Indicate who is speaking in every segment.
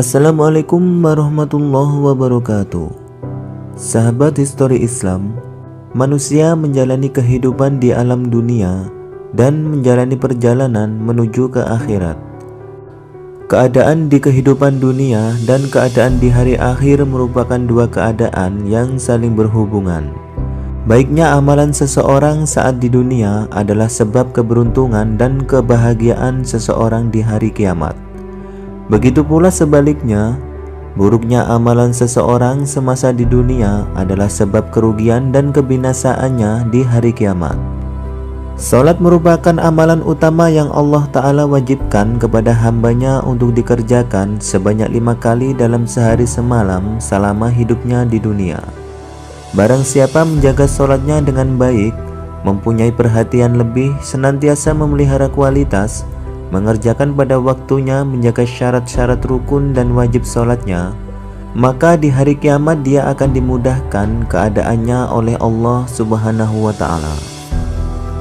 Speaker 1: Assalamualaikum warahmatullahi wabarakatuh. Sahabat Histori Islam, manusia menjalani kehidupan di alam dunia dan menjalani perjalanan menuju ke akhirat. Keadaan di kehidupan dunia dan keadaan di hari akhir merupakan dua keadaan yang saling berhubungan. Baiknya amalan seseorang saat di dunia adalah sebab keberuntungan dan kebahagiaan seseorang di hari kiamat. Begitu pula sebaliknya, buruknya amalan seseorang semasa di dunia adalah sebab kerugian dan kebinasaannya di hari kiamat. Salat merupakan amalan utama yang Allah Ta'ala wajibkan kepada hambanya untuk dikerjakan sebanyak 5 kali dalam sehari semalam selama hidupnya di dunia. Barang siapa menjaga salatnya dengan baik, mempunyai perhatian lebih, senantiasa memelihara kualitas, mengerjakan pada waktunya, menjaga syarat-syarat rukun dan wajib sholatnya, maka di hari kiamat dia akan dimudahkan keadaannya oleh Allah Subhanahu wa Ta'ala.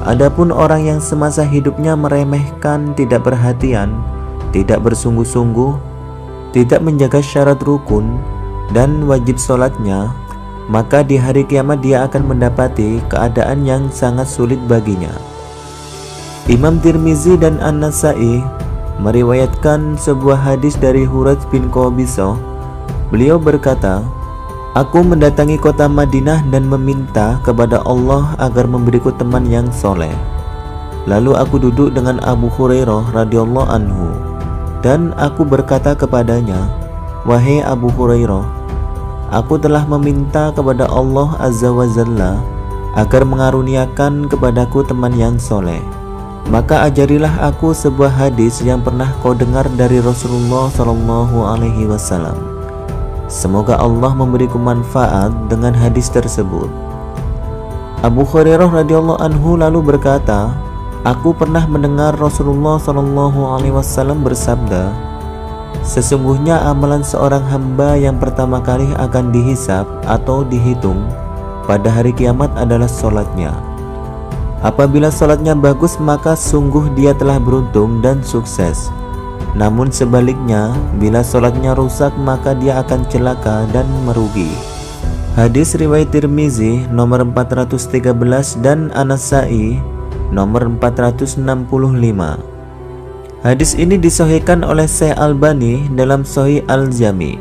Speaker 1: Adapun orang yang semasa hidupnya meremehkan, tidak perhatian, tidak bersungguh-sungguh, tidak menjaga syarat rukun dan wajib sholatnya, maka di hari kiamat dia akan mendapati keadaan yang sangat sulit baginya. Imam Tirmizi dan An-Nasai meriwayatkan sebuah hadis dari Huraj bin Qabisah. Beliau berkata, "Aku mendatangi kota Madinah dan meminta kepada Allah agar memberiku teman yang soleh. Lalu aku duduk dengan Abu Hurairah radhiyallahu anhu, dan aku berkata kepadanya, 'Wahai Abu Hurairah, aku telah meminta kepada Allah Azza wa Jalla agar mengaruniakan kepadaku teman yang soleh. Maka ajarilah aku sebuah hadis yang pernah kau dengar dari Rasulullah Shallallahu Alaihi Wasallam. Semoga Allah memberiku manfaat dengan hadis tersebut.' Abu Hurairah radhiyallahu anhu lalu berkata, "Aku pernah mendengar Rasulullah Shallallahu Alaihi Wasallam bersabda, sesungguhnya amalan seorang hamba yang pertama kali akan dihisab atau dihitung pada hari kiamat adalah sholatnya. Apabila salatnya bagus, maka sungguh dia telah beruntung dan sukses. Namun sebaliknya, bila salatnya rusak, maka dia akan celaka dan merugi." Hadis riwayat Tirmizi nomor 413 dan An-Nasai nomor 465. Hadis ini disahihkan oleh Syekh Albani dalam Sahih Al-Jami.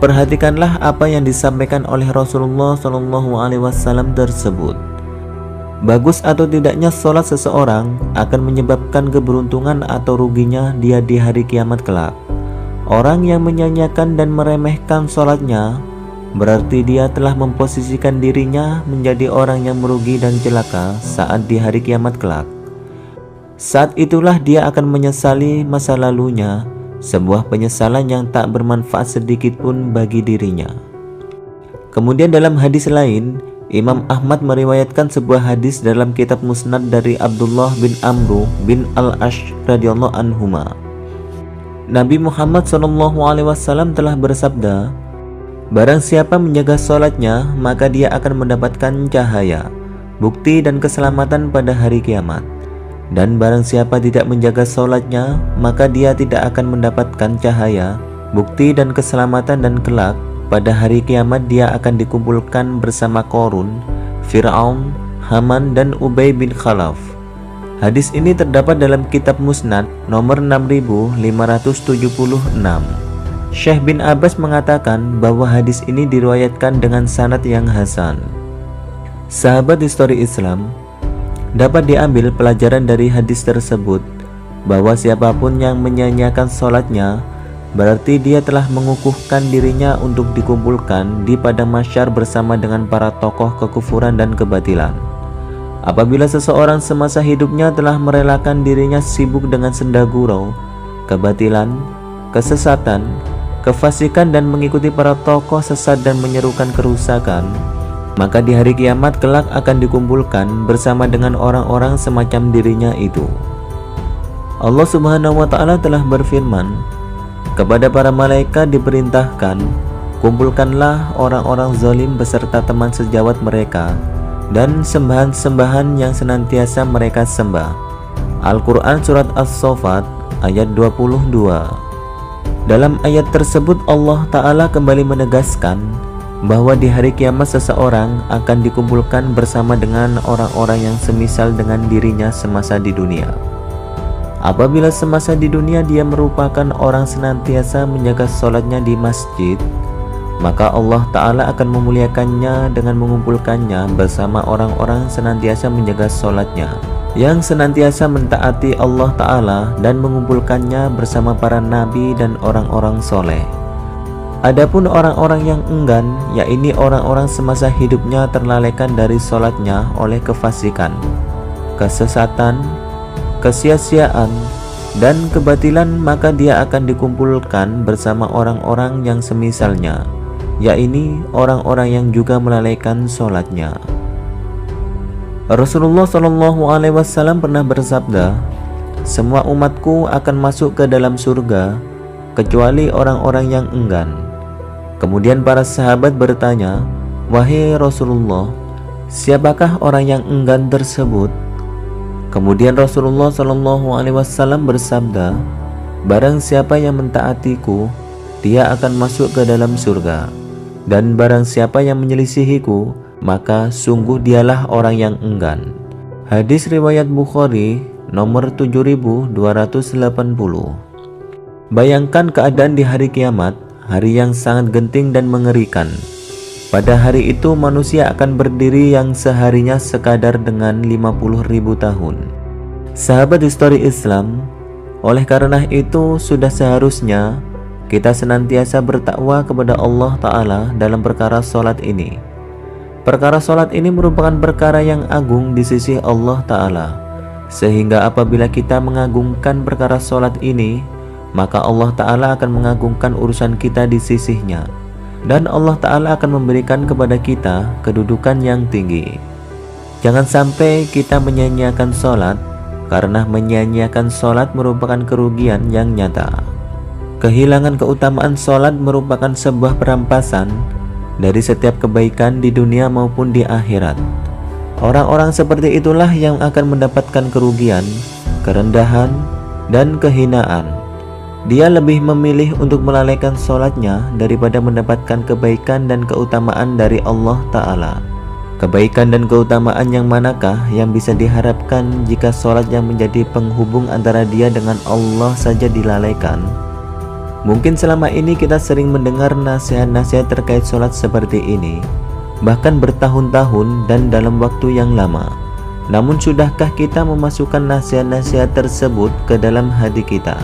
Speaker 1: Perhatikanlah apa yang disampaikan oleh Rasulullah SAW tersebut. Bagus atau tidaknya sholat seseorang akan menyebabkan keberuntungan atau ruginya dia di hari kiamat kelak. Orang yang menyanyiakan dan meremehkan sholatnya, berarti dia telah memposisikan dirinya menjadi orang yang merugi dan celaka saat di hari kiamat kelak. Saat itulah dia akan menyesali masa lalunya, sebuah penyesalan yang tak bermanfaat sedikit pun bagi dirinya. Kemudian dalam hadis lain, Imam Ahmad meriwayatkan sebuah hadis dalam kitab Musnad dari Abdullah bin Amru bin Al-Ash radhiyallahu anhuma. Nabi Muhammad SAW telah bersabda, "Barang siapa menjaga salatnya, maka dia akan mendapatkan cahaya, bukti dan keselamatan pada hari kiamat. Dan barang siapa tidak menjaga salatnya, maka dia tidak akan mendapatkan cahaya, bukti dan keselamatan, dan kelak pada hari kiamat dia akan dikumpulkan bersama Qarun, Fir'aun, Haman, dan Ubay bin Khalaf." Hadis ini terdapat dalam kitab Musnad nomor 6576. Syekh bin Abbas mengatakan bahwa hadis ini diriwayatkan dengan sanad yang hasan. Sahabat Histori Islam, dapat diambil pelajaran dari hadis tersebut bahwa siapapun yang menyanyiakan sholatnya, berarti dia telah mengukuhkan dirinya untuk dikumpulkan di padang mahsyar bersama dengan para tokoh kekufuran dan kebatilan. Apabila seseorang semasa hidupnya telah merelakan dirinya sibuk dengan senda gurau, kebatilan, kesesatan, kefasikan, dan mengikuti para tokoh sesat dan menyerukan kerusakan, maka di hari kiamat kelak akan dikumpulkan bersama dengan orang-orang semacam dirinya itu. Allah Subhanahu wa Ta'ala telah berfirman, "Kepada para malaikat diperintahkan Kumpulkanlah orang-orang zalim beserta teman sejawat mereka dan sembahan-sembahan yang senantiasa mereka sembah. Al-Quran Surat As-Saffat ayat 22. Dalam ayat tersebut Allah Ta'ala kembali menegaskan bahwa di hari kiamat seseorang akan dikumpulkan bersama dengan orang-orang yang semisal dengan dirinya semasa di dunia. Apabila semasa di dunia dia merupakan orang senantiasa menjaga sholatnya di masjid, maka Allah Ta'ala akan memuliakannya dengan mengumpulkannya bersama orang-orang senantiasa menjaga sholatnya, yang senantiasa mentaati Allah Ta'ala, dan mengumpulkannya bersama para nabi dan orang-orang soleh. Adapun orang-orang yang enggan, yakni orang-orang semasa hidupnya terlalaikan dari sholatnya oleh kefasikan, kesesatan, kesia-siaan, dan kebatilan, maka dia akan dikumpulkan bersama orang-orang yang semisalnya, yakni orang-orang yang juga melalaikan sholatnya. Rasulullah SAW pernah bersabda, semua umatku akan masuk ke dalam surga kecuali orang-orang yang enggan. Kemudian para sahabat bertanya, wahai Rasulullah, siapakah orang yang enggan tersebut? Kemudian Rasulullah SAW bersabda, barang siapa yang mentaatiku, dia akan masuk ke dalam surga. Dan barang siapa yang menyelisihiku, maka sungguh dialah orang yang enggan. Hadis riwayat Bukhari nomor 7280. Bayangkan keadaan di hari kiamat, hari yang sangat genting dan mengerikan. Pada hari itu manusia akan berdiri yang seharinya sekadar dengan 50.000 tahun. Sahabat histori Islam, oleh karena itu sudah seharusnya kita senantiasa bertakwa kepada Allah Ta'ala dalam perkara sholat ini. Perkara sholat ini merupakan perkara yang agung di sisi Allah Ta'ala, sehingga apabila kita mengagungkan perkara sholat ini, maka Allah Ta'ala akan mengagungkan urusan kita di sisinya, dan Allah Ta'ala akan memberikan kepada kita kedudukan yang tinggi. Jangan sampai kita menyia-nyiakan sholat, karena menyia-nyiakan sholat merupakan kerugian yang nyata. Kehilangan keutamaan sholat merupakan sebuah perampasan dari setiap kebaikan di dunia maupun di akhirat. Orang-orang seperti itulah yang akan mendapatkan kerugian, kerendahan, dan kehinaan. Dia lebih memilih untuk melalaikan sholatnya daripada mendapatkan kebaikan dan keutamaan dari Allah Ta'ala. Kebaikan dan keutamaan yang manakah yang bisa diharapkan jika sholat yang menjadi penghubung antara dia dengan Allah saja dilalaikan? Mungkin selama ini kita sering mendengar nasihat-nasihat terkait sholat seperti ini, bahkan bertahun-tahun dan dalam waktu yang lama. Namun sudahkah kita memasukkan nasihat-nasihat tersebut ke dalam hati kita?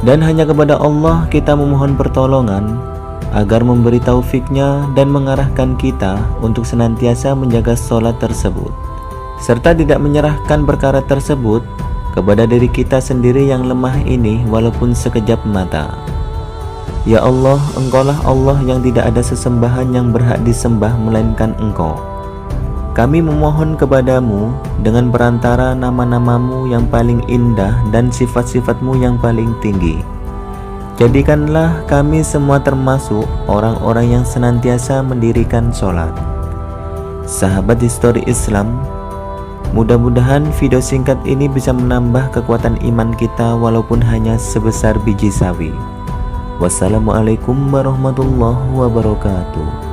Speaker 1: Dan hanya kepada Allah kita memohon pertolongan agar memberi taufiknya dan mengarahkan kita untuk senantiasa menjaga sholat tersebut, serta tidak menyerahkan perkara tersebut kepada diri kita sendiri yang lemah ini walaupun sekejap mata. Ya Allah, Engkaulah Allah yang tidak ada sesembahan yang berhak disembah melainkan Engkau. Kami memohon kepadamu dengan perantara nama-namamu yang paling indah dan sifat-sifatmu yang paling tinggi. Jadikanlah kami semua termasuk orang-orang yang senantiasa mendirikan sholat. Sahabat histori Islam, mudah-mudahan video singkat ini bisa menambah kekuatan iman kita walaupun hanya sebesar biji sawi. Wassalamualaikum warahmatullahi wabarakatuh.